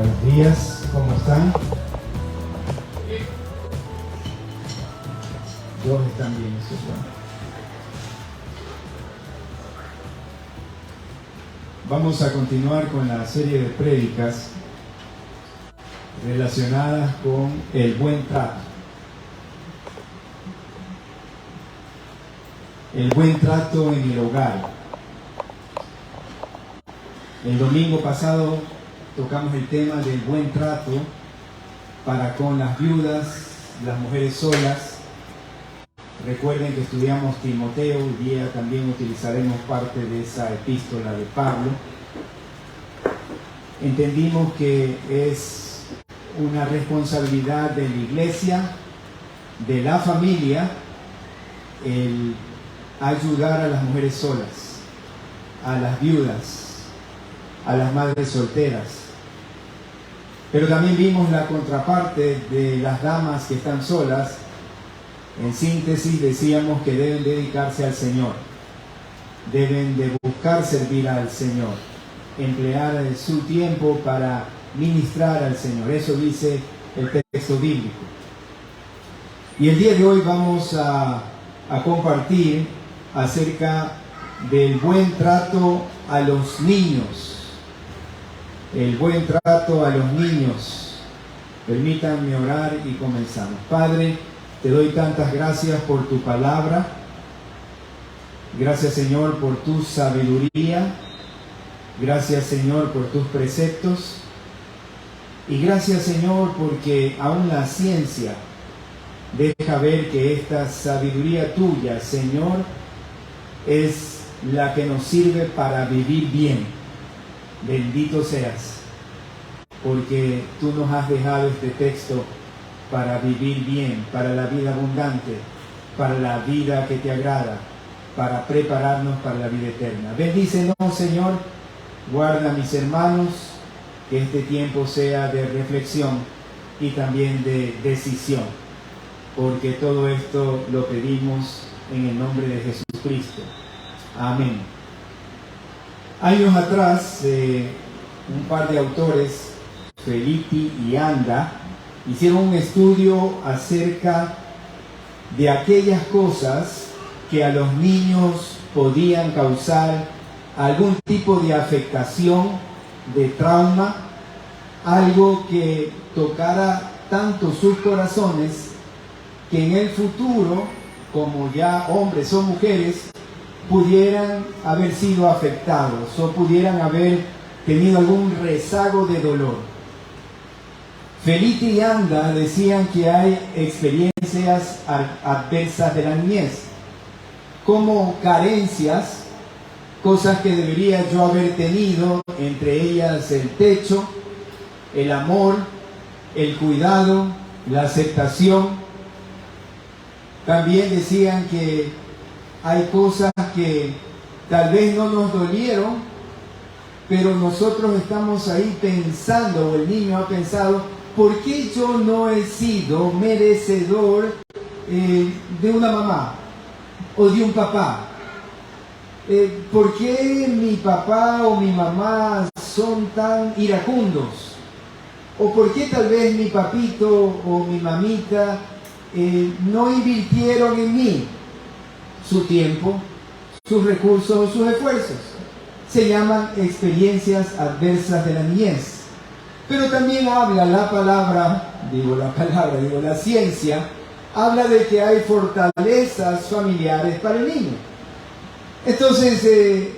Buenos días, ¿cómo están? Todos están bien, eso es bueno. Vamos a continuar con la serie de prédicas relacionadas con el buen trato. El buen trato en el hogar. El domingo pasado tocamos el tema del buen trato para con las viudas, las mujeres solas. Recuerden que estudiamos Timoteo, hoy día también utilizaremos parte de esa epístola de Pablo. Entendimos que es una responsabilidad de la iglesia, de la familia, el ayudar a las mujeres solas, a las viudas, a las madres solteras. Pero también vimos la contraparte de las damas que están solas. En síntesis, decíamos que deben dedicarse al Señor, deben de buscar servir al Señor, emplear su tiempo para ministrar al Señor. Eso dice el texto bíblico. Y el día de hoy vamos a compartir acerca del buen trato a los niños. El buen trato a los niños. Permítanme orar y comenzamos. Padre, te doy tantas gracias por tu palabra. Gracias, Señor, por tu sabiduría. Gracias, Señor, por tus preceptos. Y gracias, Señor, porque aún la ciencia deja ver que esta sabiduría tuya, Señor, es la que nos sirve para vivir bien. Bendito seas, porque tú nos has dejado este texto para vivir bien, para la vida abundante, para la vida que te agrada, para prepararnos para la vida eterna. Bendícenos, Señor, guarda a mis hermanos, que este tiempo sea de reflexión y también de decisión, porque todo esto lo pedimos en el nombre de Jesucristo. Amén. Años atrás, un par de autores, Felitti y Anda, hicieron un estudio acerca de aquellas cosas que a los niños podían causar algún tipo de afectación, de trauma, algo que tocara tanto sus corazones que en el futuro, como ya hombres o mujeres, pudieran haber sido afectados o pudieran haber tenido algún rezago de dolor. Felitti y Anda decían que hay experiencias adversas de la niñez, como carencias, cosas que debería yo haber tenido, entre ellas el techo, el amor, el cuidado, la aceptación. También decían que hay cosas que tal vez no nos dolieron, pero nosotros estamos ahí pensando, o el niño ha pensado, ¿por qué yo no he sido merecedor de una mamá o de un papá? ¿Por qué mi papá o mi mamá son tan iracundos? ¿O por qué tal vez mi papito o mi mamita no invirtieron en mí su tiempo, sus recursos o sus esfuerzos? Se llaman experiencias adversas de la niñez. Pero también habla la ciencia, habla de que hay fortalezas familiares para el niño. Entonces,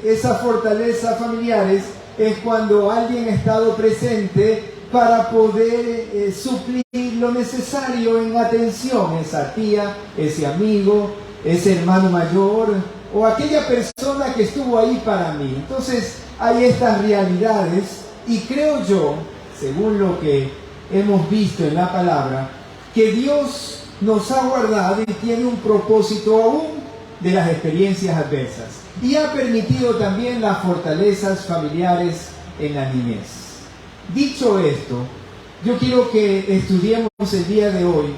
esas fortalezas familiares es cuando alguien ha estado presente para poder suplir lo necesario en atención, esa tía, ese amigo, ese hermano mayor o aquella persona que estuvo ahí para mí. Entonces, hay estas realidades y creo yo, según lo que hemos visto en la palabra, que Dios nos ha guardado y tiene un propósito aún de las experiencias adversas. Y ha permitido también las fortalezas familiares en la niñez. Dicho esto, yo quiero que estudiemos el día de hoy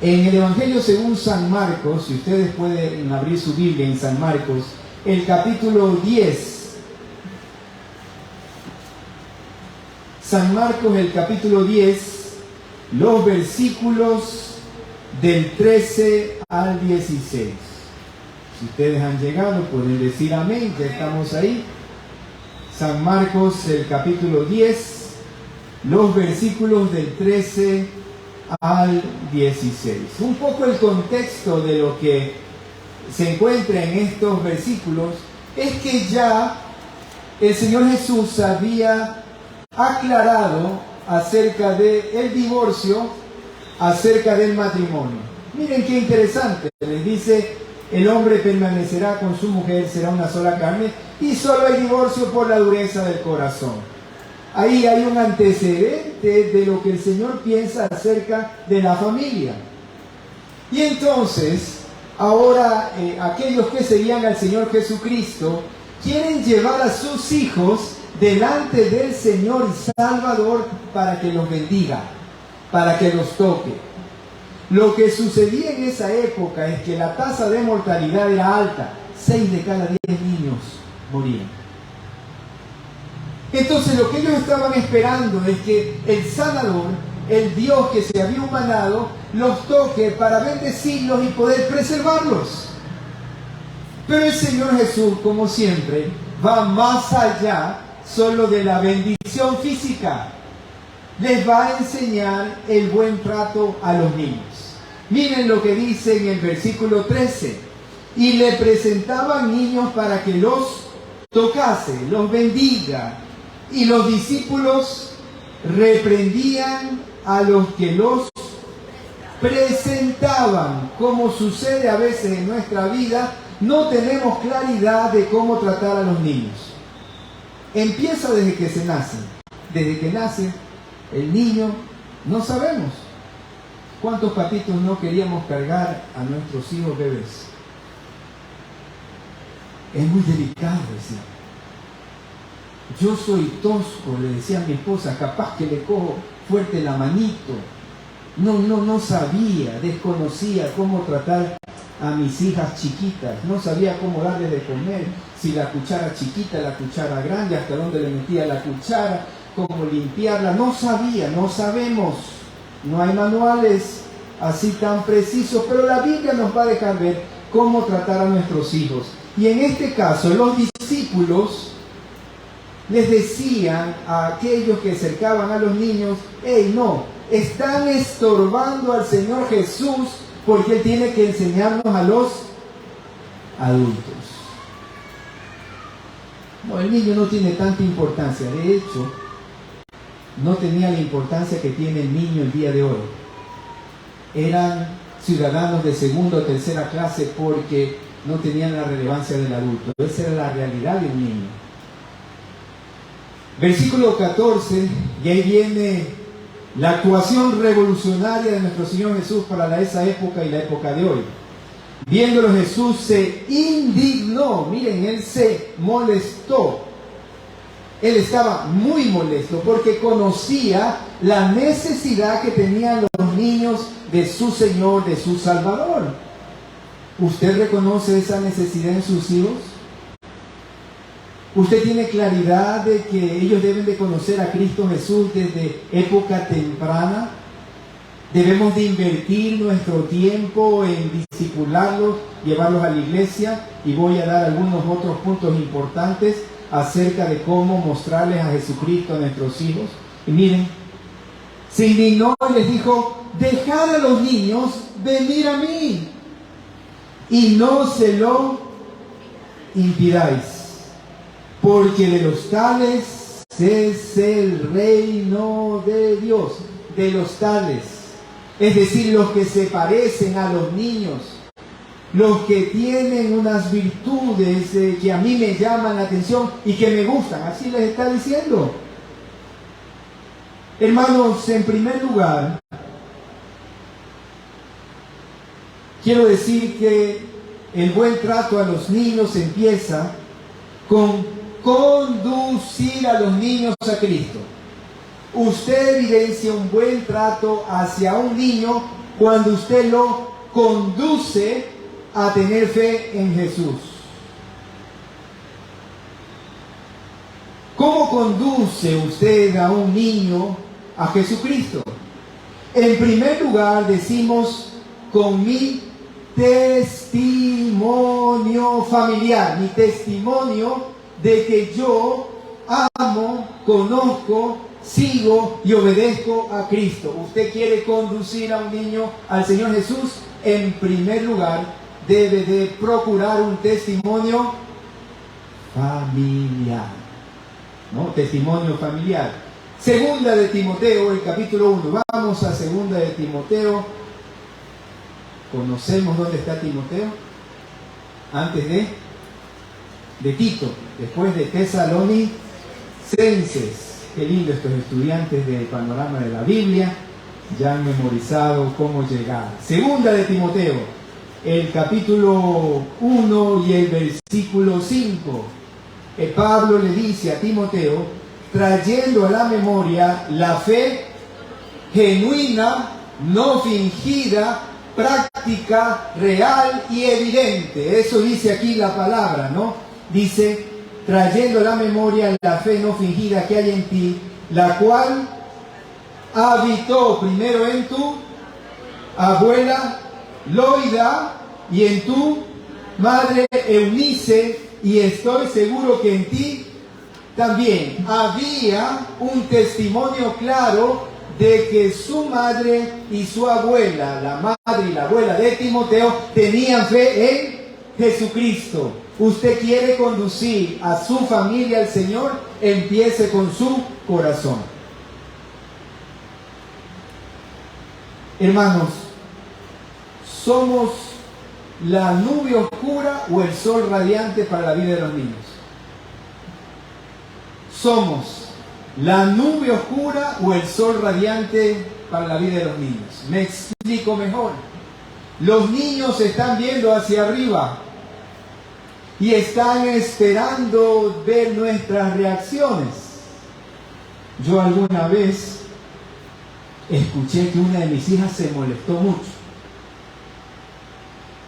en el Evangelio según San Marcos, si ustedes pueden abrir su Biblia en San Marcos, el capítulo 10. San Marcos, el capítulo 10, los versículos del 13 al 16. Si ustedes han llegado, pueden decir amén, ya estamos ahí. San Marcos, el capítulo 10, los versículos del 13 al 16. Un poco el contexto de lo que se encuentra en estos versículos es que ya el Señor Jesús había aclarado acerca del divorcio, acerca del matrimonio. Miren qué interesante, les dice: el hombre permanecerá con su mujer, será una sola carne, y solo hay divorcio por la dureza del corazón. Ahí hay un antecedente de lo que el Señor piensa acerca de la familia. Y entonces, ahora aquellos que seguían al Señor Jesucristo quieren llevar a sus hijos delante del Señor y Salvador para que los bendiga, para que los toque. Lo que sucedía en esa época es que la tasa de mortalidad era alta. 6 de cada 10 niños morían. Entonces lo que ellos estaban esperando es que el Salvador, el Dios que se había humanado, los toque para bendecirlos y poder preservarlos. Pero el Señor Jesús, como siempre, va más allá solo de la bendición física. Les va a enseñar el buen trato a los niños. Miren lo que dice en el versículo 13. Y le presentaban niños para que los tocase, los bendiga. Y los discípulos reprendían a los que los presentaban. Como sucede a veces en nuestra vida, no tenemos claridad de cómo tratar a los niños. Empieza desde que se nacen. Desde que nace el niño, no sabemos cuántos patitos no queríamos cargar a nuestros hijos bebés. Es muy delicado, decía. Yo soy tosco, le decía a mi esposa, capaz que le cojo fuerte la manito. No sabía, desconocía cómo tratar a mis hijas chiquitas. No sabía cómo darles de comer, si la cuchara chiquita, la cuchara grande, hasta dónde le metía la cuchara, cómo limpiarla. No sabía, no sabemos. No hay manuales así tan precisos, pero la Biblia nos va a dejar ver cómo tratar a nuestros hijos. Y en este caso, los discípulos les decían a aquellos que acercaban a los niños: ¡hey, no! Están estorbando al Señor Jesús porque Él tiene que enseñarnos a los adultos. No, el niño no tiene tanta importancia. De hecho, no tenía la importancia que tiene el niño el día de hoy. Eran ciudadanos de segunda o tercera clase porque no tenían la relevancia del adulto. Esa era la realidad de un niño. Versículo 14, y ahí viene la actuación revolucionaria de nuestro Señor Jesús para esa época y la época de hoy. Viéndolo, Jesús se indignó. Miren, Él se molestó. Él estaba muy molesto porque conocía la necesidad que tenían los niños de su Señor, de su Salvador. ¿Usted reconoce esa necesidad en sus hijos? ¿Usted tiene claridad de que ellos deben de conocer a Cristo Jesús desde época temprana? Debemos de invertir nuestro tiempo en discipularlos, llevarlos a la iglesia, y voy a dar algunos otros puntos importantes acerca de cómo mostrarles a Jesucristo a nuestros hijos. Y miren, se indignó y les dijo: dejad a los niños venir a mí y no se lo impidáis, porque de los tales es el reino de Dios. De los tales, es decir, los que se parecen a los niños, los que tienen unas virtudes que a mí me llaman la atención y que me gustan. Así les está diciendo. Hermanos, en primer lugar, quiero decir que el buen trato a los niños empieza con conducir a los niños a Cristo. Usted evidencia un buen trato hacia un niño cuando usted lo conduce a tener fe en Jesús. ¿Cómo conduce usted a un niño a Jesucristo? En primer lugar, decimos con mi testimonio familiar, mi testimonio de que yo amo, conozco, sigo y obedezco a Cristo. Usted quiere conducir a un niño al Señor Jesús, en primer lugar debe de procurar un testimonio familiar, ¿no? Testimonio familiar. Segunda de Timoteo, el capítulo 1. Vamos a segunda de Timoteo. ¿Conocemos dónde está Timoteo? Antes de Tito, después de Tesalonicenses. Qué lindo estos estudiantes del panorama de la Biblia, ya han memorizado cómo llegar. Segunda de Timoteo, el capítulo 1 y el versículo 5. Pablo le dice a Timoteo, trayendo a la memoria la fe genuina, no fingida, práctica, real y evidente. Eso dice aquí la palabra, ¿no? Dice, trayendo a la memoria la fe no fingida que hay en ti, la cual habitó primero en tu abuela Loida y en tu madre Eunice, y estoy seguro que en ti también. Había un testimonio claro de que su madre y su abuela, la madre y la abuela de Timoteo, tenían fe en Jesucristo. Usted quiere conducir a su familia al Señor, empiece con su corazón. Hermanos, somos la nube oscura o el sol radiante para la vida de los niños. Somos la nube oscura o el sol radiante para la vida de los niños. Me explico mejor. Los niños están viendo hacia arriba y están esperando ver nuestras reacciones. Yo alguna vez escuché que una de mis hijas se molestó mucho.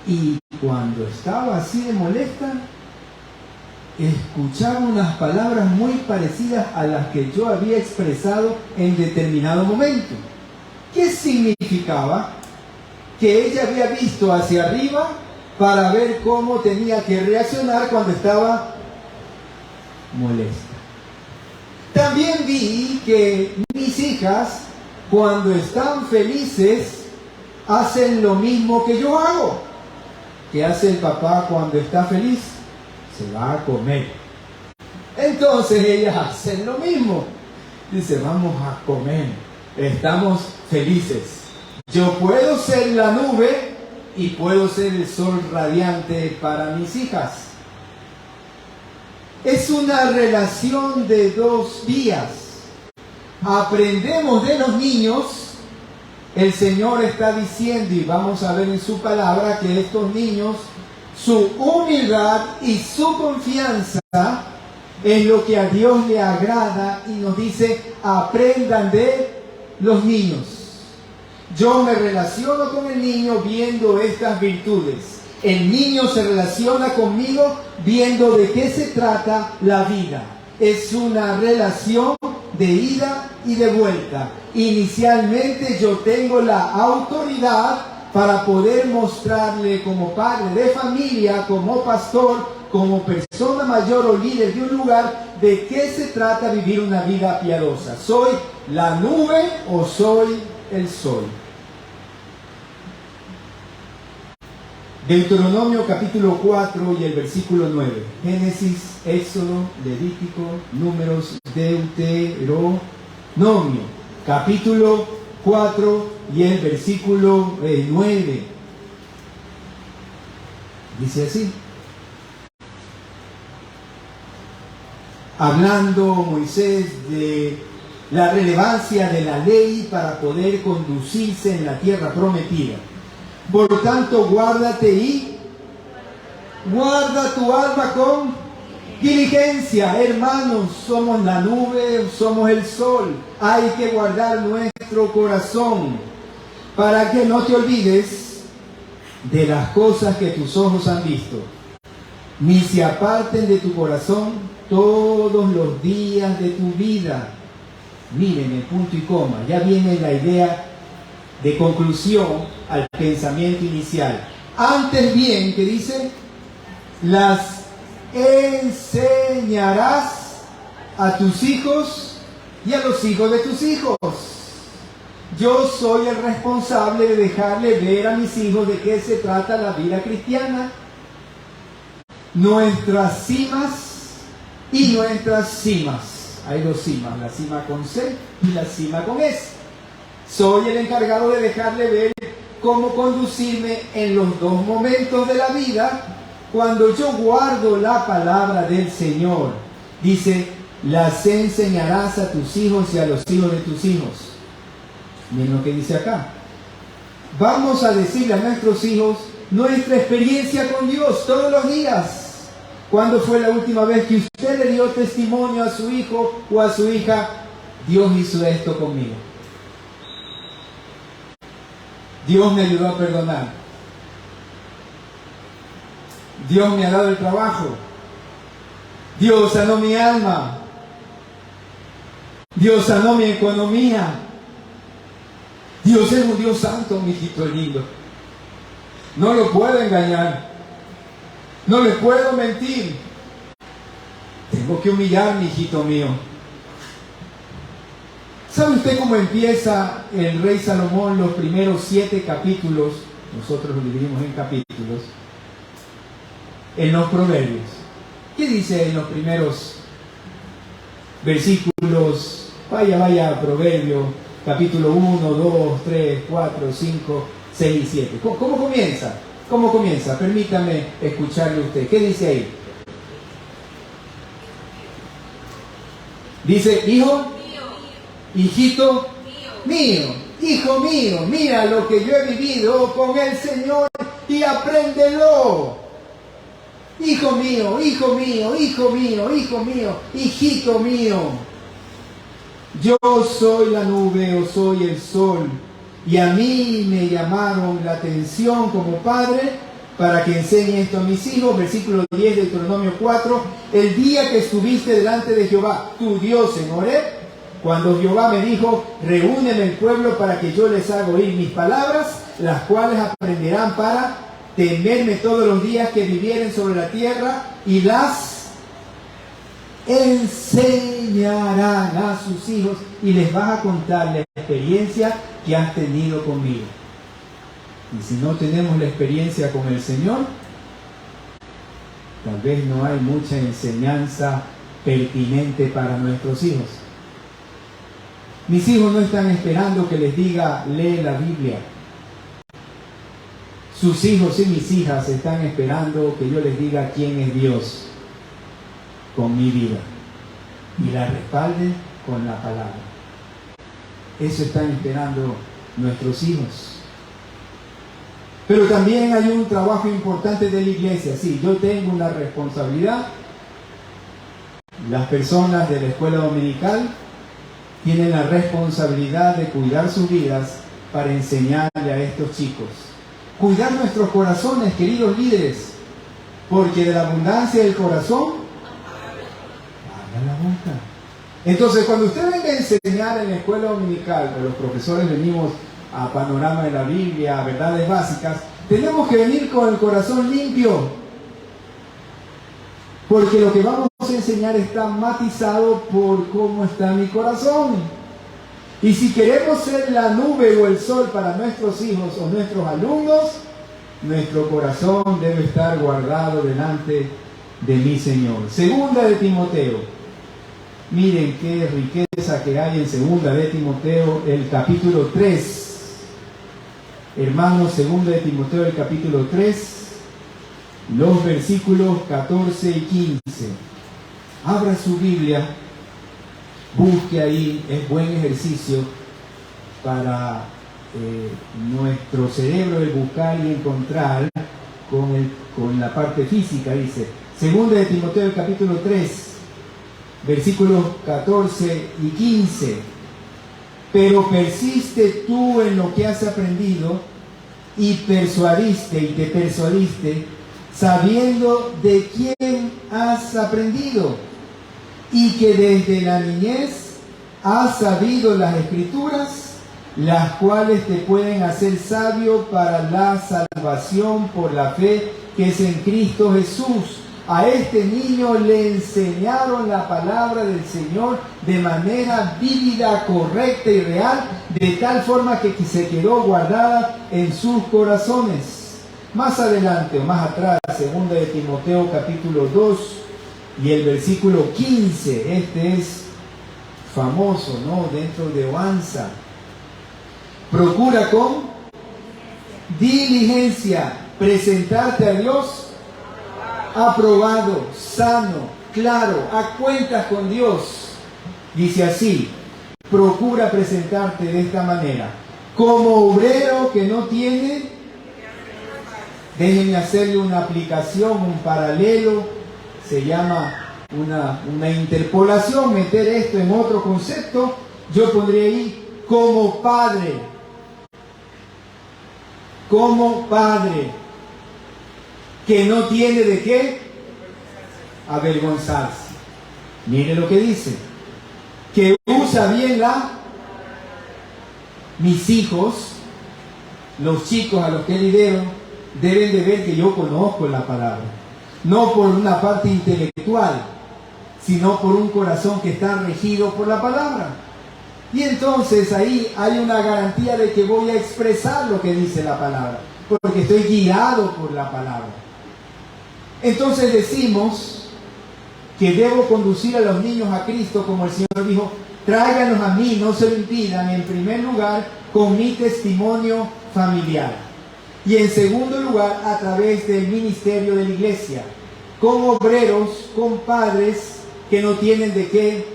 Y cuando estaba así de molesta, escuchaba unas palabras muy parecidas a las que yo había expresado en determinado momento. ¿Qué significaba? Que ella había visto hacia arriba para ver cómo tenía que reaccionar cuando estaba molesta. También vi que mis hijas, cuando están felices, hacen lo mismo que yo hago. ¿Qué hace el papá cuando está feliz? Se va a comer. Entonces ellas hacen lo mismo. Dice, vamos a comer. Estamos felices. Yo puedo ser la nube y puedo ser el sol radiante para mis hijas. Es una relación de dos vías. Aprendemos de los niños. El Señor está diciendo, y vamos a ver en su palabra, que estos niños, su humildad y su confianza es lo que a Dios le agrada, y nos dice, aprendan de los niños. Yo me relaciono con el niño viendo estas virtudes. El niño se relaciona conmigo viendo de qué se trata la vida. Es una relación de ida y de vuelta. Inicialmente yo tengo la autoridad para poder mostrarle como padre de familia, como pastor, como persona mayor o líder de un lugar, de qué se trata vivir una vida piadosa. ¿Soy la nube o soy el sol? Deuteronomio capítulo 4 y el versículo 9. Génesis, Éxodo, Levítico, Números, Deuteronomio. Capítulo 4 y el versículo 9. Dice así. Hablando Moisés de la relevancia de la ley para poder conducirse en la tierra prometida. Por tanto, guárdate y guarda tu alma con diligencia. Hermanos, somos la nube, somos el sol. Hay que guardar nuestro corazón para que no te olvides de las cosas que tus ojos han visto, ni se aparten de tu corazón, todos los días de tu vida. Miren, el punto y coma, ya viene la idea de conclusión al pensamiento inicial. Antes bien, ¿qué dice? Las enseñarás a tus hijos y a los hijos de tus hijos. Yo soy el responsable de dejarle ver a mis hijos de qué se trata la vida cristiana. Nuestras cimas y nuestras cimas. Hay dos cimas, la cima con C y la cima con S. Soy el encargado de dejarle ver cómo conducirme en los dos momentos de la vida cuando yo guardo la palabra del Señor. Dice, las enseñarás a tus hijos y a los hijos de tus hijos. Miren lo que dice acá. Vamos a decirle a nuestros hijos nuestra experiencia con Dios todos los días. ¿Cuándo fue la última vez que usted le dio testimonio a su hijo o a su hija? Dios hizo esto conmigo. Dios me ayudó a perdonar. Dios me ha dado el trabajo. Dios sanó mi alma. Dios sanó mi economía. Dios es un Dios santo, mi hijito lindo. No lo puedo engañar. No le puedo mentir. Tengo que humillar, mi hijito mío. ¿Sabe usted cómo empieza el rey Salomón los primeros 7 capítulos? Nosotros lo dividimos en capítulos. En los proverbios. ¿Qué dice en los primeros versículos? Vaya, proverbio, capítulo 1, 2, 3, 4, 5, 6 y 7. ¿Cómo comienza? ¿Cómo comienza? Permítame escucharle a usted. ¿Qué dice ahí? Dice, hijo, hijito mío, hijo mío, mira lo que yo he vivido con el Señor y apréndelo. Hijo mío, hijo mío, hijo mío, hijo mío, hijito mío. Yo soy la nube o soy el sol. Y a mí me llamaron la atención como padre para que enseñe esto a mis hijos. Versículo 10 de Deuteronomio 4. El día que estuviste delante de Jehová, tu Dios, en Horeb, cuando Jehová me dijo, reúneme el pueblo para que yo les haga oír mis palabras, las cuales aprenderán para temerme todos los días que vivieren sobre la tierra, y las enseñarán a sus hijos, y les vas a contar la experiencia que has tenido conmigo. Y si no tenemos la experiencia con el Señor, tal vez no hay mucha enseñanza pertinente para nuestros hijos. Mis hijos no están esperando que les diga, lee la Biblia. Sus hijos y mis hijas están esperando que yo les diga quién es Dios con mi vida y la respalde con la palabra. Eso están esperando nuestros hijos. Pero también hay un trabajo importante de la iglesia. Sí, yo tengo una responsabilidad. Las personas de la escuela dominical tienen la responsabilidad de cuidar sus vidas para enseñarle a estos chicos. Cuidar nuestros corazones, queridos líderes, porque de la abundancia del corazón habla la boca. Entonces, cuando usted venga a enseñar en la escuela dominical, o los profesores venimos a panorama de la Biblia, a verdades básicas, tenemos que venir con el corazón limpio, porque lo que vamos a enseñar está matizado por cómo está mi corazón. Y si queremos ser la nube o el sol para nuestros hijos o nuestros alumnos, nuestro corazón debe estar guardado delante de mi Señor. Segunda de Timoteo. Miren qué riqueza que hay en Segunda de Timoteo, el capítulo 3. Hermanos, Segunda de Timoteo, el capítulo 3, los versículos 14 y 15. Abra su Biblia, busque ahí, es buen ejercicio para nuestro cerebro el buscar y encontrar con la parte física. Dice, Segunda de Timoteo, el capítulo 3, versículos 14 y 15. Pero persiste tú en lo que has aprendido y te persuadiste, sabiendo de quién has aprendido y que desde la niñez has sabido las Escrituras, las cuales te pueden hacer sabio para la salvación por la fe que es en Cristo Jesús. A este niño le enseñaron la palabra del Señor de manera vívida, correcta y real, de tal forma que se quedó guardada en sus corazones. Más adelante o más atrás, 2 de Timoteo capítulo 2 y el versículo 15, este es famoso, ¿no? Dentro de Oanza. Procura con diligencia presentarte a Dios aprobado, sano, claro, a cuentas con Dios. Dice así: procura presentarte de esta manera, como obrero que no tiene. Déjenme hacerle una aplicación, un paralelo, se llama una interpolación, meter esto en otro concepto. Yo pondría ahí como padre que no tiene de qué avergonzarse. Mire lo que dice, que usa bien mis hijos, los chicos a los que lidero, deben de ver que yo conozco la palabra, no por una parte intelectual, sino por un corazón que está regido por la palabra. Y entonces ahí hay una garantía de que voy a expresar lo que dice la palabra, porque estoy guiado por la palabra. Entonces decimos que debo conducir a los niños a Cristo, como el Señor dijo: tráiganlos a mí, no se lo impidan, en primer lugar con mi testimonio familiar, y en segundo lugar a través del ministerio de la iglesia, con obreros, con padres que no tienen de qué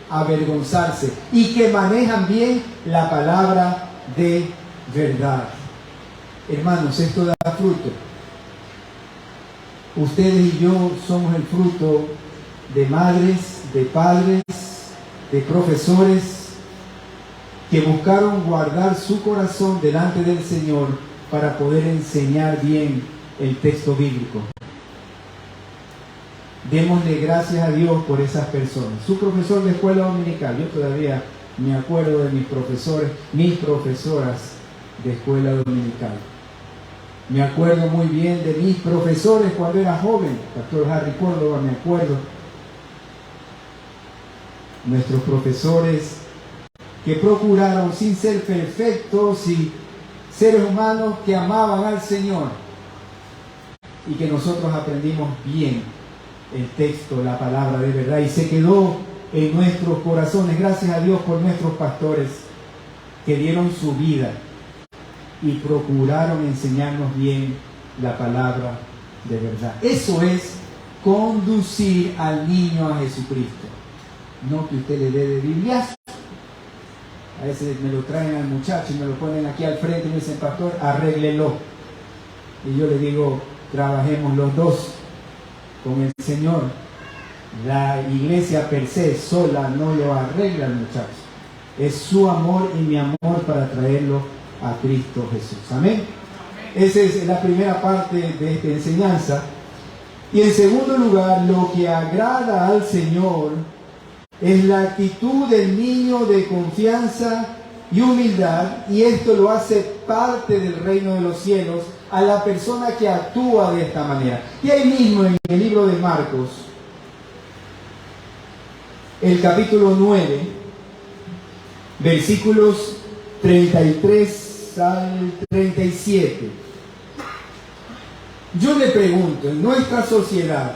avergonzarse y que manejan bien la palabra de verdad. Hermanos, esto da fruto. Ustedes y yo somos el fruto de madres, de padres, de profesores que buscaron guardar su corazón delante del Señor para poder enseñar bien el texto bíblico. Démosle gracias a Dios por esas personas. Su profesor de escuela dominical, yo todavía me acuerdo de mis profesores, mis profesoras de escuela dominical. Me acuerdo muy bien de mis profesores cuando era joven, Pastor Harry Córdoba, me acuerdo. Nuestros profesores que procuraron, sin ser perfectos y seres humanos, que amaban al Señor, y que nosotros aprendimos bien el texto, la palabra de verdad, y se quedó en nuestros corazones. Gracias a Dios por nuestros pastores que dieron su vida y procuraron enseñarnos bien la palabra de verdad. Eso es conducir al niño a Jesucristo. No que usted le dé de bibliazo. A veces me lo traen al muchacho y me lo ponen aquí al frente y me dicen: pastor, arréglelo. Y yo le digo: trabajemos los dos con el Señor. La iglesia per se sola no lo arregla al muchacho. Es su amor y mi amor para traerlo a Cristo Jesús. Amén. Esa es la primera parte de esta enseñanza. Y en segundo lugar, lo que agrada al Señor es la actitud del niño de confianza y humildad, y esto lo hace parte del reino de los cielos a la persona que actúa de esta manera. Y ahí mismo en el libro de Marcos, el capítulo 9, versículos 33 al 37. Yo le pregunto, en nuestra sociedad,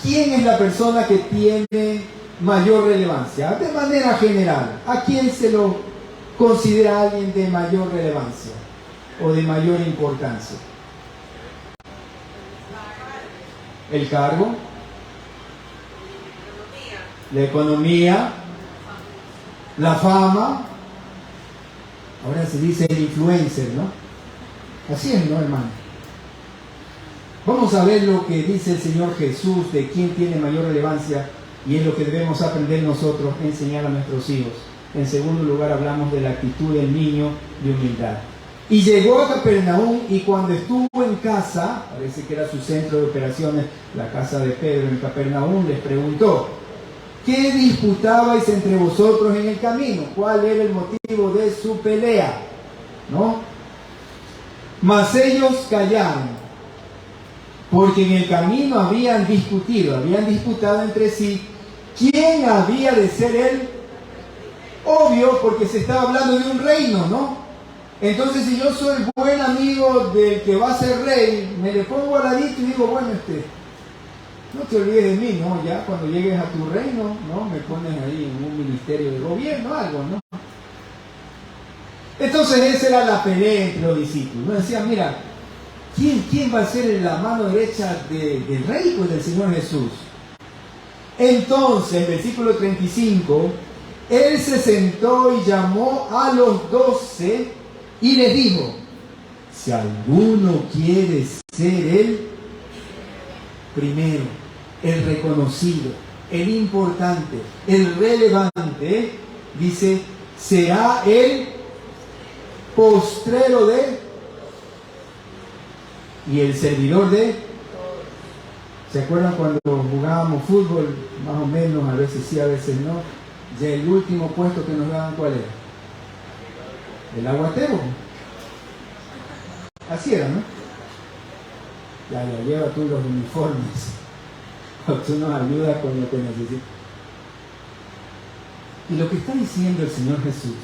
¿quién es la persona que tiene mayor relevancia? De manera general, ¿a quién se lo considera alguien de mayor relevancia o de mayor importancia? El cargo, la economía, la fama. Ahora se dice el influencer, ¿no? Así es, ¿no, hermano? Vamos a ver lo que dice el Señor Jesús de quién tiene mayor relevancia, y es lo que debemos aprender nosotros, enseñar a nuestros hijos. En segundo lugar, hablamos de la actitud del niño de humildad. Y llegó a Capernaum, y cuando estuvo en casa, parece que era su centro de operaciones, la casa de Pedro en Capernaum, les preguntó: ¿qué disputabais entre vosotros en el camino? ¿Cuál era el motivo de su pelea? ¿No? Mas ellos callaron, porque en el camino habían disputado entre sí quién había de ser él. Obvio, porque se estaba hablando de un reino, ¿no? Entonces, si yo soy buen amigo del que va a ser rey, me le pongo al ladito y digo, bueno, no te olvides de mí, ¿no? Ya cuando llegues a tu reino, ¿no? Me pones ahí en un ministerio de gobierno, algo, ¿no? Entonces, esa era la pelea entre los discípulos. ¿No? Decían, mira, ¿quién va a ser la mano derecha del rey? Pues del Señor Jesús. Entonces, versículo 35, Él se sentó y llamó a los 12 y les dijo, si alguno quiere ser el primero, el reconocido, el importante, el relevante, dice, será el postrero y el servidor de. ¿Se acuerdan cuando jugábamos fútbol? Más o menos, a veces sí, a veces no. Ya el último puesto que nos daban, ¿cuál era? El aguatero. Así era, ¿no? Ya lleva tú los uniformes. O tú nos ayudas con lo que necesitas. Y lo que está diciendo el Señor Jesús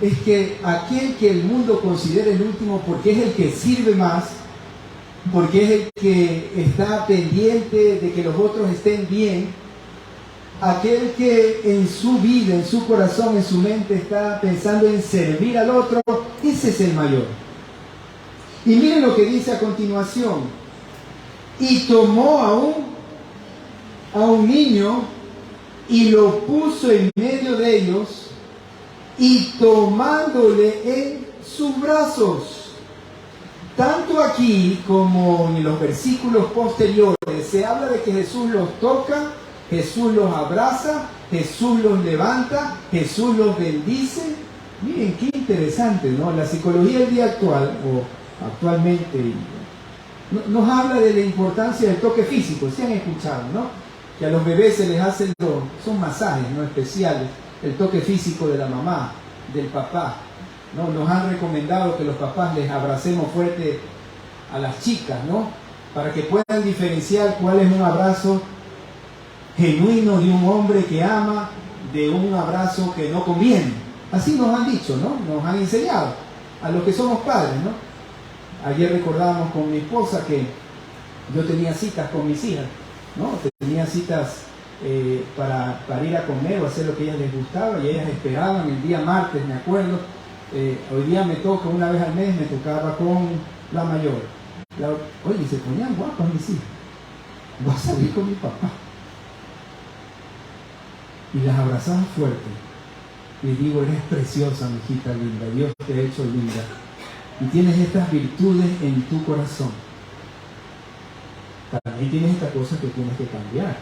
es que aquel que el mundo considera el último porque es el que sirve más, porque es el que está pendiente de que los otros estén bien, aquel que en su vida, en su corazón, en su mente está pensando en servir al otro, ese es el mayor. Y miren lo que dice a continuación. Y tomó a un niño y lo puso en medio de ellos y tomándole en sus brazos. Tanto aquí como en los versículos posteriores se habla de que Jesús los toca, Jesús los abraza, Jesús los levanta, Jesús los bendice. Miren qué interesante, ¿no? La psicología del día actual, o actualmente, nos habla de la importancia del toque físico. ¿Sí han escuchado, no? Que a los bebés se les hacen, son masajes, ¿no? Especiales, el toque físico de la mamá, del papá. ¿No? Nos han recomendado que los papás les abracemos fuerte a las chicas, ¿no? Para que puedan diferenciar cuál es un abrazo genuino de un hombre que ama de un abrazo que no conviene. Así nos han dicho, ¿no? Nos han enseñado a los que somos padres, ¿no? Ayer recordábamos con mi esposa que yo tenía citas con mis hijas, ¿no? Tenía citas para ir a comer o hacer lo que a ellas les gustaba y ellas esperaban el día martes, me acuerdo. Hoy día me toca, una vez al mes me tocaba con la mayor. Oye, se ponían guapas mis hijas. Voy a salir con mi papá. Y las abrazaba fuerte. Y digo, eres preciosa, mi hijita linda. Dios te ha hecho linda. Y tienes estas virtudes en tu corazón. También tienes esta cosa que tienes que cambiar.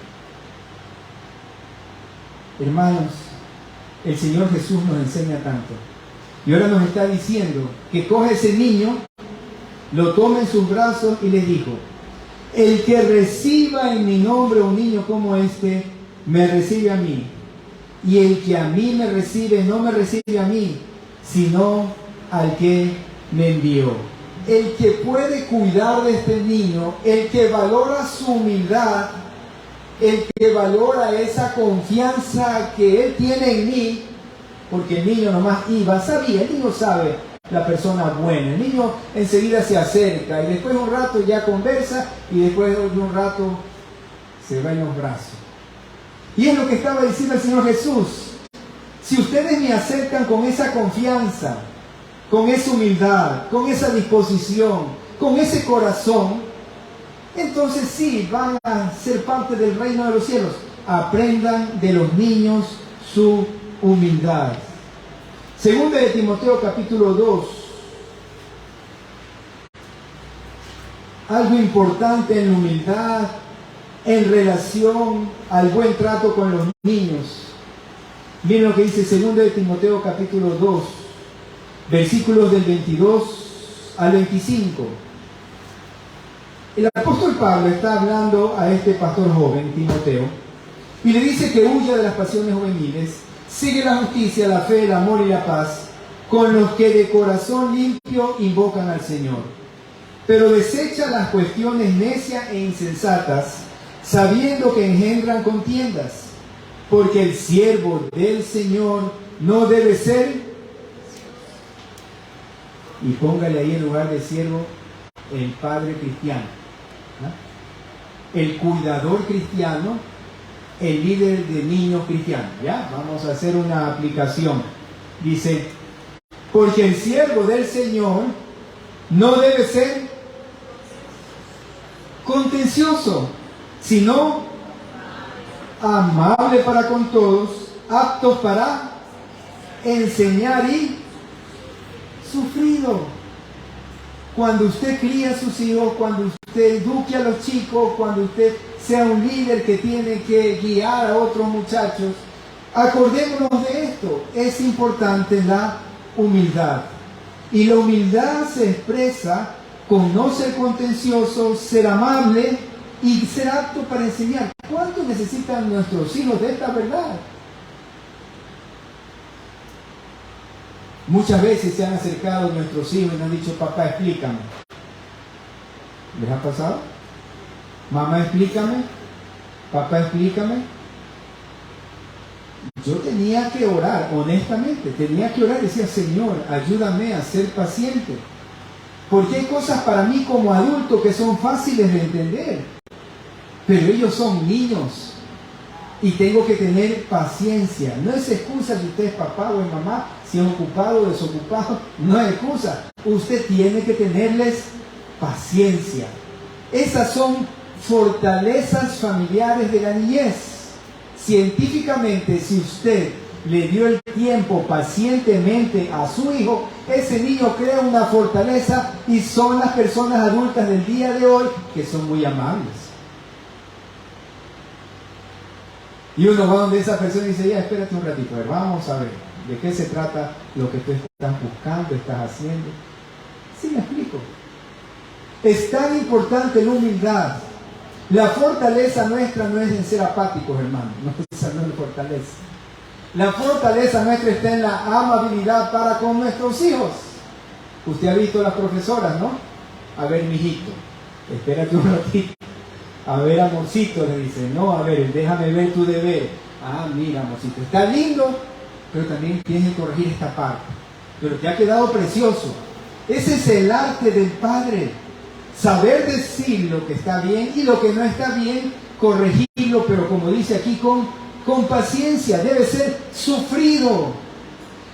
Hermanos, el Señor Jesús nos enseña tanto. Y ahora nos está diciendo que coge ese niño, lo toma en sus brazos y le dijo, el que reciba en mi nombre un niño como este, me recibe a mí. Y el que a mí me recibe, no me recibe a mí, sino al que me envió. El que puede cuidar de este niño, el que valora su humildad, el que valora esa confianza que él tiene en mí, porque el niño nomás sabía, el niño sabe la persona buena, el niño enseguida se acerca y después de un rato ya conversa y después de un rato se va en los brazos. Y es lo que estaba diciendo el Señor Jesús. Si ustedes me acercan con esa confianza, con esa humildad, con esa disposición, con ese corazón, entonces sí, van a ser parte del reino de los cielos. Aprendan de los niños su humildad. Segunda de Timoteo capítulo 2. Algo importante en la humildad en relación al buen trato con los niños. Miren lo que dice Segunda de Timoteo capítulo 2, versículos del 22 al 25. El apóstol Pablo está hablando a este pastor joven, Timoteo, Y le dice que huya de las pasiones juveniles, sigue la justicia, la fe, el amor y la paz, con los que de corazón limpio invocan al Señor. Pero desecha las cuestiones necias e insensatas, sabiendo que engendran contiendas, porque el siervo del Señor no debe ser, y póngale ahí en lugar de siervo, el padre cristiano, ¿no? El cuidador cristiano, el líder de niños cristianos. ¿Ya? Vamos a hacer una aplicación. Dice, porque el siervo del Señor no debe ser contencioso, sino amable para con todos, aptos para enseñar y sufrido. Cuando usted cría a sus hijos, cuando usted eduque a los chicos, cuando usted sea un líder que tiene que guiar a otros muchachos, acordémonos de esto. Es importante la humildad. Y la humildad se expresa con no ser contencioso, ser amable y ser apto para enseñar. ¿Cuánto necesitan nuestros hijos de esta verdad? Muchas veces se han acercado nuestros hijos y nos han dicho, papá, explícame. ¿Les ha pasado? Mamá, explícame. Papá, explícame. Yo tenía que orar, honestamente, tenía que orar y decía, Señor, ayúdame a ser paciente. Porque hay cosas para mí como adulto que son fáciles de entender, pero ellos son niños y tengo que tener paciencia. No es excusa si usted es papá o es mamá, si es ocupado o desocupado, no es excusa. Usted tiene que tenerles paciencia. Esas son fortalezas familiares de la niñez. Científicamente, si usted le dio el tiempo pacientemente a su hijo, ese niño crea una fortaleza y son las personas adultas del día de hoy que son muy amables. Y uno va donde esa persona y dice, ya, espérate un ratito, vamos a ver, ¿de qué se trata lo que tú estás buscando, estás haciendo? Sí, me explico. Es tan importante la humildad. La fortaleza nuestra no es en ser apáticos, hermano. No, esa no es la fortaleza. La fortaleza nuestra está en la amabilidad para con nuestros hijos. Usted ha visto las profesoras, ¿no? A ver, mijito, espérate un ratito. A ver, amorcito, le dice, no, a ver, déjame ver tu deber. Ah, mira, amorcito, está lindo, pero también tienes que corregir esta parte. Pero te ha quedado precioso. Ese es el arte del padre. Saber decir lo que está bien y lo que no está bien, corregirlo, pero como dice aquí, con paciencia. Debe ser sufrido.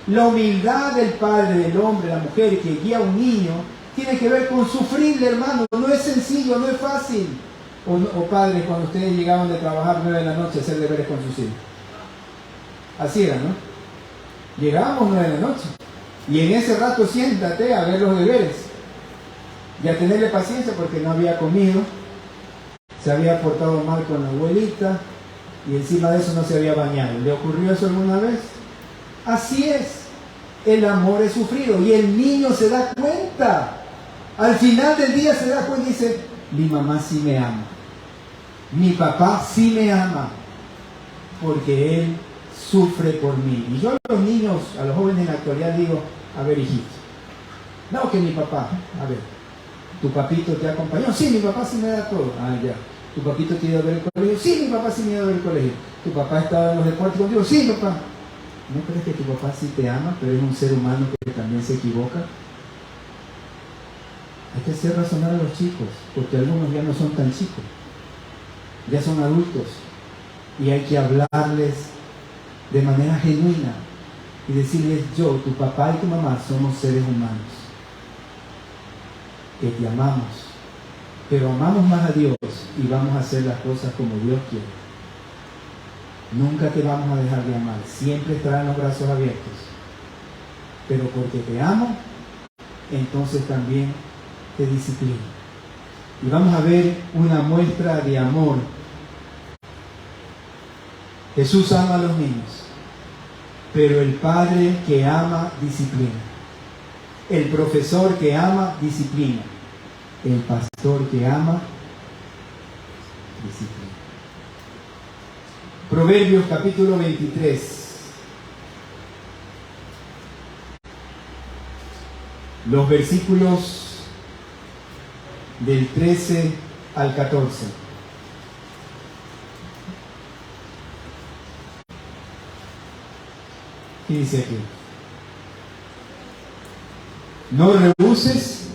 La humildad del padre, del hombre, la mujer que guía a un niño, tiene que ver con sufrirle, hermano. No es sencillo, no es fácil. O padres, cuando ustedes llegaban de trabajar 9 de la noche a hacer deberes con sus hijos. Así era, ¿no? Llegábamos 9 de la noche. Y en ese rato siéntate a ver los deberes. Y a tenerle paciencia porque no había comido. Se había portado mal con la abuelita. Y encima de eso no se había bañado. ¿Le ocurrió eso alguna vez? Así es. El amor es sufrido. Y el niño se da cuenta. Al final del día se da cuenta y dice, mi mamá sí me ama. Mi papá sí me ama. Porque él sufre por mí. Y yo a los niños, a los jóvenes en la actualidad digo, a ver, hijito. No, que mi papá, a ver, ¿tu papito te acompañó? Sí, mi papá sí me da todo. Ah, ya. ¿Tu papito te iba a ver el colegio? Sí, mi papá sí me iba a ver el colegio. ¿Tu papá estaba en los deportes contigo? Sí, papá. ¿No crees que tu papá sí te ama, pero es un ser humano que también se equivoca? Hay que hacer razonar a los chicos, porque algunos ya no son tan chicos, ya son adultos, y hay que hablarles de manera genuina y decirles, yo, tu papá y tu mamá somos seres humanos, que te amamos, pero amamos más a Dios y vamos a hacer las cosas como Dios quiere. Nunca te vamos a dejar de amar, siempre estarán los brazos abiertos, pero porque te amo, entonces también te disciplina. Y vamos a ver una muestra de amor. Jesús ama a los niños, pero el padre que ama, disciplina. El profesor que ama, disciplina. El pastor que ama, disciplina. Proverbios capítulo 23. Los versículos del 13 al 14. ¿Qué dice aquí? No rehuses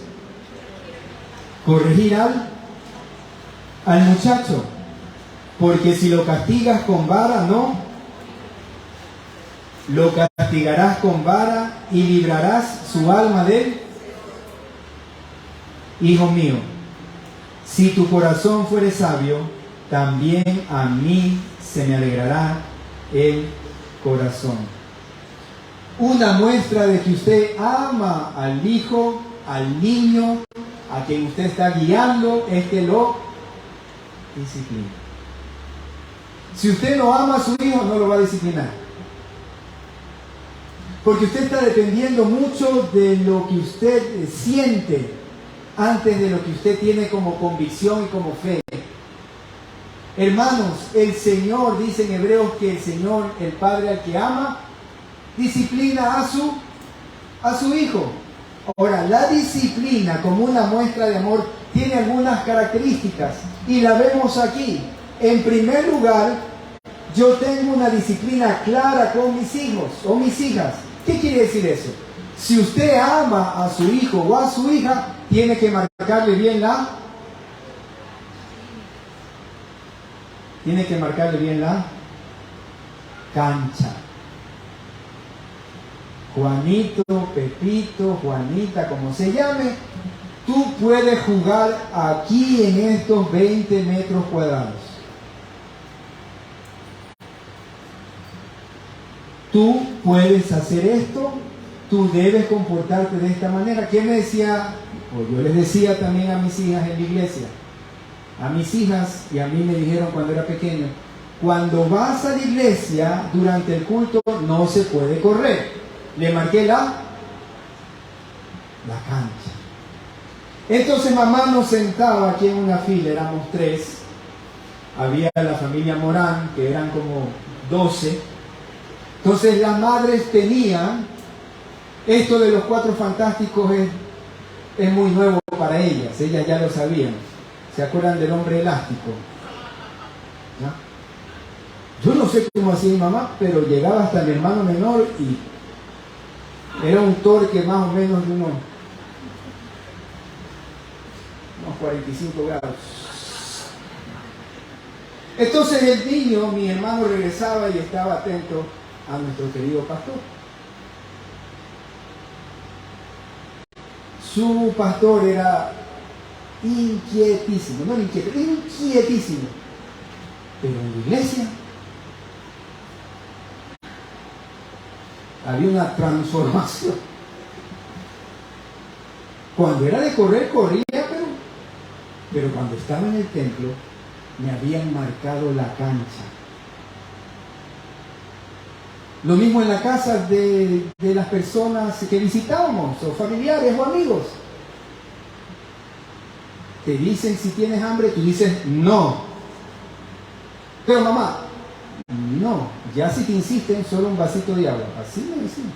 corregir al muchacho, porque si lo castigas con vara, no, lo castigarás con vara y librarás su alma de él. Hijo mío, si tu corazón fuere sabio, también a mí se me alegrará el corazón. Una muestra de que usted ama al hijo, al niño, a quien usted está guiando, es que lo disciplina. Si usted no ama a su hijo, no lo va a disciplinar. Porque usted está dependiendo mucho de lo que usted siente antes de lo que usted tiene como convicción y como fe. Hermanos, el Señor, dice en Hebreos que el Señor, el Padre al que ama, disciplina a su hijo. Ahora, la disciplina como una muestra de amor tiene algunas características y la vemos aquí. En primer lugar, yo tengo una disciplina clara con mis hijos o mis hijas. ¿Qué quiere decir eso? Si usted ama a su hijo o a su hija, tiene que marcarle bien la cancha. Juanito, Pepito, Juanita, como se llame, tú puedes jugar aquí en estos 20 metros cuadrados. Tú puedes hacer esto, tú debes comportarte de esta manera. ¿Qué me decía? O yo les decía también a mis hijas en la iglesia. A mis hijas y a mí me dijeron cuando era pequeño, cuando vas a la iglesia durante el culto no se puede correr. Le marqué la cancha. Entonces mamá nos sentaba aquí en una fila, éramos 3. Había la familia Morán, que eran como 12. Entonces las madres tenían, esto de los 4 fantásticos es muy nuevo para ellas ya lo sabían. ¿Se acuerdan del hombre elástico? ¿No? Yo no sé cómo hacía mi mamá, pero llegaba hasta mi hermano menor y era un torque más o menos de unos 45 grados. Entonces el niño, mi hermano, regresaba y estaba atento a nuestro querido pastor. Su pastor era inquietísimo, no inquieto, inquietísimo. Pero en la iglesia había una transformación. Cuando era de correr, corría, pero cuando estaba en el templo, me habían marcado la cancha. Lo mismo en la casa de las personas que visitábamos, o familiares o amigos. Te dicen si tienes hambre, tú dices no. Pero mamá, no, ya si te insisten, solo un vasito de agua. Así me decían.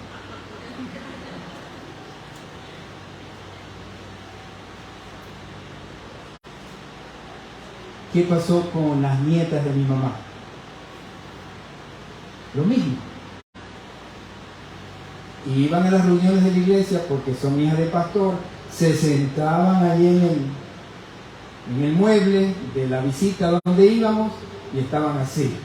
¿Qué pasó con las nietas de mi mamá? Lo mismo. Iban a las reuniones de la iglesia porque son hijas de pastor, se sentaban allí en el mueble de la visita donde íbamos y estaban así.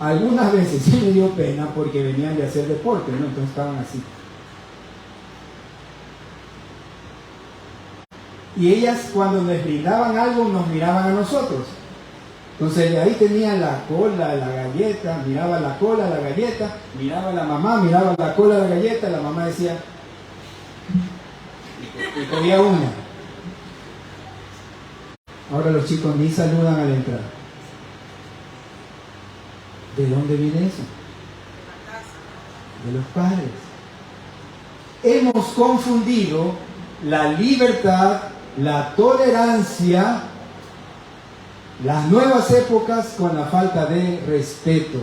Algunas veces sí me dio pena porque venían de hacer deporte, ¿no? Entonces estaban así. Y ellas cuando les brindaban algo nos miraban a nosotros. Entonces de ahí tenía la cola, la galleta, miraba la cola, la galleta, miraba la mamá, miraba la cola, la galleta, la mamá decía y cogía una. Ahora los chicos ni saludan al entrar. ¿De dónde viene eso? De los padres. Hemos confundido la libertad, la tolerancia Las nuevas épocas con la falta de respeto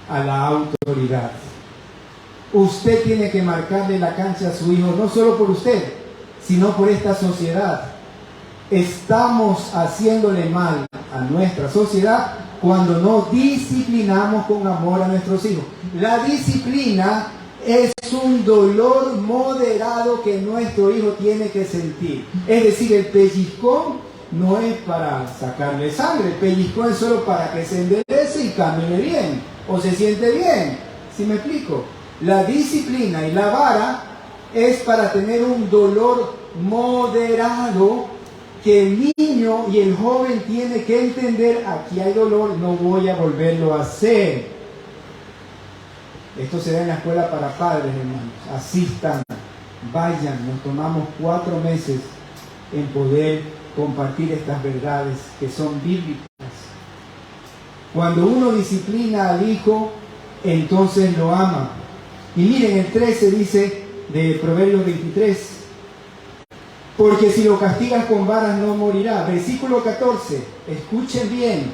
a la autoridad. Usted tiene que marcarle la cancha a su hijo, no solo por usted, sino por esta sociedad. Estamos haciéndole mal a nuestra sociedad cuando no disciplinamos con amor a nuestros hijos. La disciplina es un dolor moderado que nuestro hijo tiene que sentir. Es decir, el pellizcón no es para sacarle sangre, el pellizcón es solo para que se enderece y camine bien, o se siente bien. ¿Sí me explico? La disciplina y la vara es para tener un dolor moderado que el niño y el joven tiene que entender: aquí hay dolor, no voy a volverlo a hacer. Esto se da en la escuela para padres, hermanos. Asistan, vayan, nos tomamos 4 meses en poder compartir estas verdades que son bíblicas. Cuando uno disciplina al hijo, entonces lo ama. Y miren, el 13 dice de Proverbios 23, porque si lo castigas con varas no morirá. Versículo 14, escuchen bien: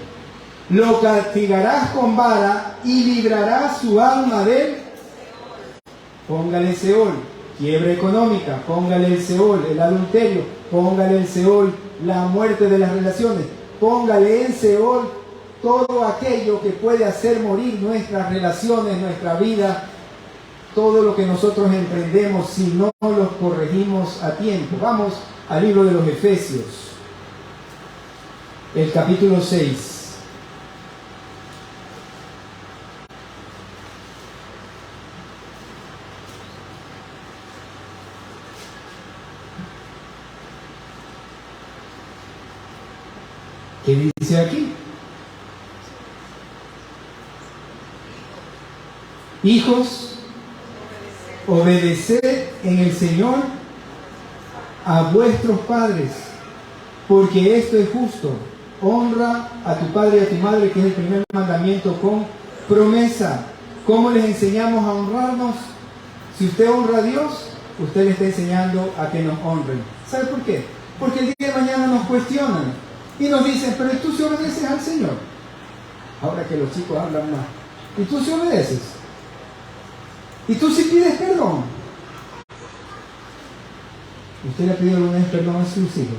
lo castigarás con vara y librarás su alma de él. Póngale Seol, quiebra económica, póngale el Seol, el adulterio, póngale el Seol, la muerte de las relaciones, póngale en Seol todo aquello que puede hacer morir nuestras relaciones, nuestra vida, todo lo que nosotros emprendemos si no los corregimos a tiempo. Vamos al libro de los Efesios, el capítulo 6. ¿Qué dice aquí? Hijos, obedeced en el Señor a vuestros padres, porque esto es justo. Honra a tu padre y a tu madre, que es el primer mandamiento con promesa. ¿Cómo les enseñamos a honrarnos? Si usted honra a Dios, usted le está enseñando a que nos honren. ¿Sabe por qué? Porque el día de mañana nos cuestionan y nos dicen: pero tú sí obedeces al Señor. Ahora que los chicos hablan más. ¿Y tú sí obedeces? ¿Y tú sí pides perdón? ¿Usted le ha pedido alguna vez perdón a sus hijos?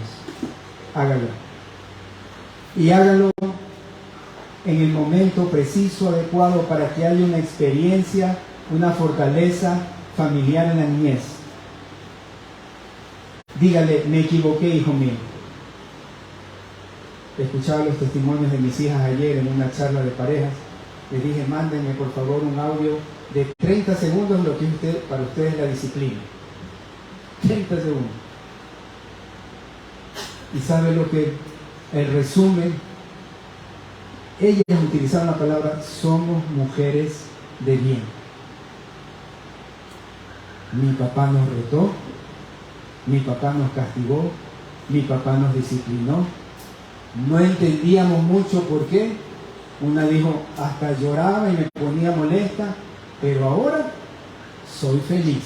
Hágalo. Y hágalo en el momento preciso, adecuado, para que haya una experiencia, una fortaleza familiar en la niñez. Dígale: me equivoqué, hijo mío. Escuchaba los testimonios de mis hijas ayer en una charla de parejas. Les dije: mándenme por favor un audio de 30 segundos, lo que para ustedes es la disciplina. 30 segundos. ¿Y sabe lo que el resumen? Ellas utilizaron la palabra: somos mujeres de bien. Mi papá nos retó, mi papá nos castigó, mi papá nos disciplinó. No entendíamos mucho por qué. Una dijo: hasta lloraba y me ponía molesta, pero ahora soy feliz.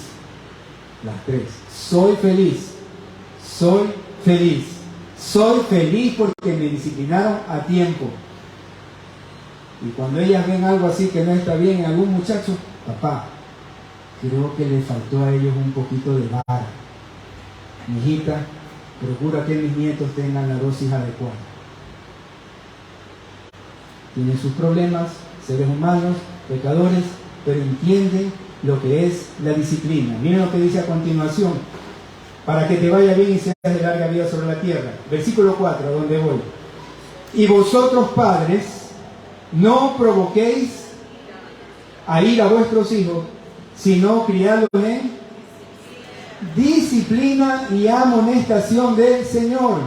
Las 3. Soy feliz. Soy feliz. Soy feliz porque me disciplinaron a tiempo. Y cuando ellas ven algo así que no está bien en algún muchacho: papá, creo que le faltó a ellos un poquito de vara. Mijita, procura que mis nietos tengan la dosis adecuada. Tienen sus problemas, seres humanos, pecadores, pero entienden lo que es la disciplina. Miren lo que dice a continuación: para que te vaya bien y seas de larga vida sobre la tierra. Versículo 4, a donde voy. Y vosotros, padres, no provoquéis a ir a vuestros hijos, sino criadlos en disciplina y amonestación del Señor.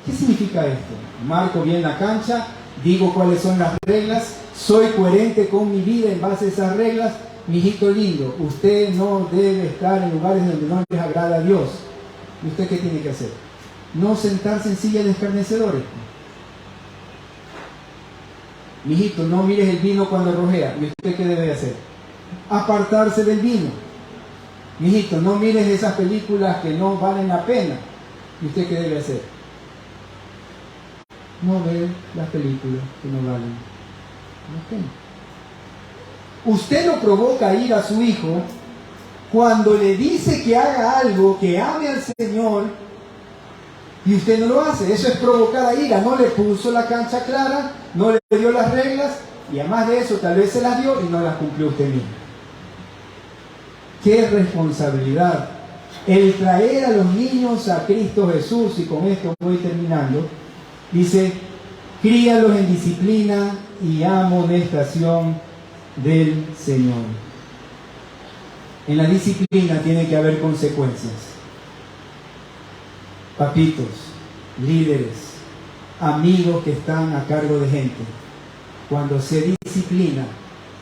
¿Qué significa esto? Marco bien la cancha, digo cuáles son las reglas, soy coherente con mi vida en base a esas reglas. Mijito lindo, usted no debe estar en lugares donde no les agrada a Dios. ¿Y usted qué tiene que hacer? No sentarse en silla de escarnecedores. Mijito, no mires el vino cuando rojea. ¿Y usted qué debe hacer? Apartarse del vino. Mijito, no mires esas películas que no valen la pena. ¿Y usted qué debe hacer? no ver las películas que no valen. Usted lo provoca a ir a su hijo cuando le dice que haga algo, que ame al Señor, y usted no lo hace. Eso es provocar a ira. No le puso la cancha clara, no le dio las reglas, y además de eso tal vez se las dio y no las cumplió usted mismo. ¡Qué responsabilidad! El traer a los niños a Cristo Jesús, y con esto voy terminando, dice, críalos en disciplina y amonestación del Señor. En la disciplina tiene que haber consecuencias. Papitos, líderes, amigos que están a cargo de gente, cuando se disciplina,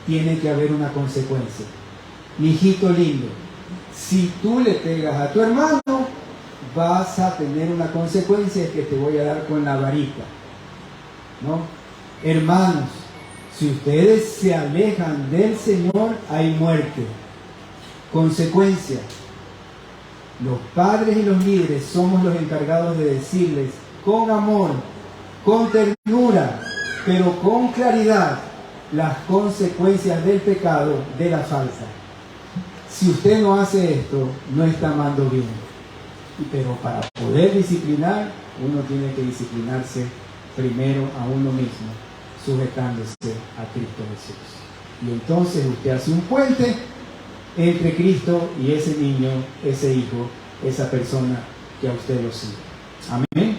tiene que haber una consecuencia. Mi hijito lindo, si tú le pegas a tu hermano, vas a tener una consecuencia que te voy a dar con la varita, ¿no? Hermanos, si ustedes se alejan del Señor, hay muerte. Consecuencia. Los padres y los líderes somos los encargados de decirles con amor, con ternura, pero con claridad, las consecuencias del pecado, de la falta. Si usted no hace esto, no está amando bien. Pero para poder disciplinar, uno tiene que disciplinarse primero a uno mismo, sujetándose a Cristo Jesús. Y entonces usted hace un puente entre Cristo y ese niño, ese hijo, esa persona que a usted lo sigue. Amén.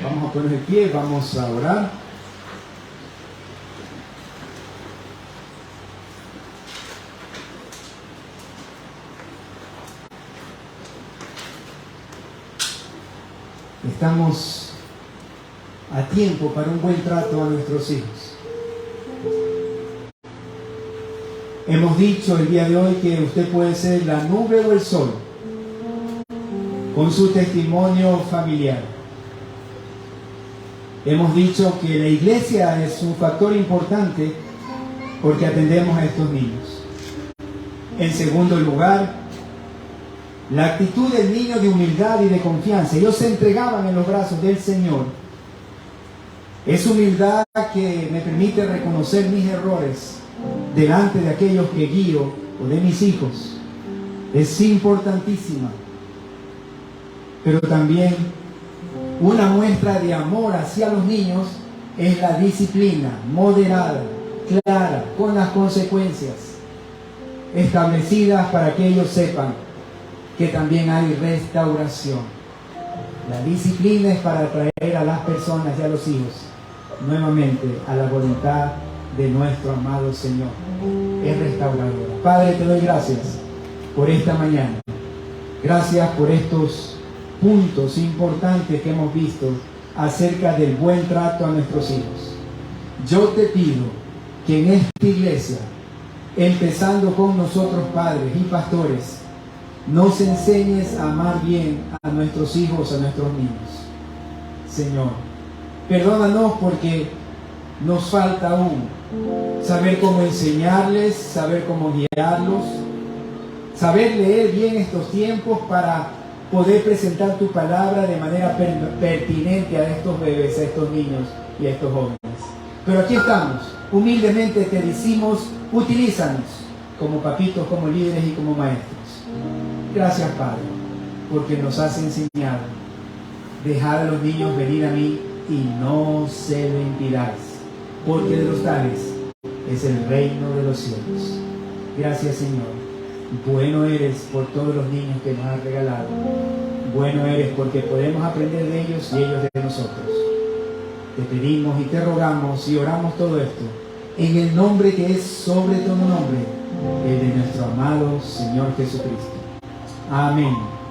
Vamos a poner de pie, vamos a orar. Estamos a tiempo para un buen trato a nuestros hijos. Hemos dicho el día de hoy que usted puede ser la nube o el sol con su testimonio familiar. Hemos dicho que la iglesia es un factor importante porque atendemos a estos niños. En segundo lugar, la actitud del niño de humildad y de confianza. Ellos se entregaban en los brazos del Señor. Es humildad que me permite reconocer mis errores delante de aquellos que guío o de mis hijos. Es importantísima. Pero también una muestra de amor hacia los niños es la disciplina moderada, clara, con las consecuencias establecidas para que ellos sepan que también hay restauración. La disciplina es para traer a las personas y a los hijos nuevamente a la voluntad de nuestro amado Señor. Es restauradora. Padre, te doy gracias por esta mañana. Gracias por estos puntos importantes que hemos visto acerca del buen trato a nuestros hijos. Yo te pido que en esta iglesia, empezando con nosotros padres y pastores, nos enseñes a amar bien a nuestros hijos, a nuestros niños. Señor, perdónanos porque nos falta aún saber cómo enseñarles, saber cómo guiarlos, saber leer bien estos tiempos para poder presentar tu palabra de manera pertinente a estos bebés, a estos niños y a estos jóvenes. Pero aquí estamos, humildemente te decimos, utilízanos como papitos, como líderes y como maestros. Gracias, Padre, porque nos has enseñado. Dejad a los niños venir a mí y no se lo impidáis, porque de los tales es el reino de los cielos. Gracias, Señor. Bueno eres por todos los niños que nos has regalado. Bueno eres porque podemos aprender de ellos y ellos de nosotros. Te pedimos y te rogamos y oramos todo esto en el nombre que es sobre todo nombre, el de nuestro amado Señor Jesucristo. Amén.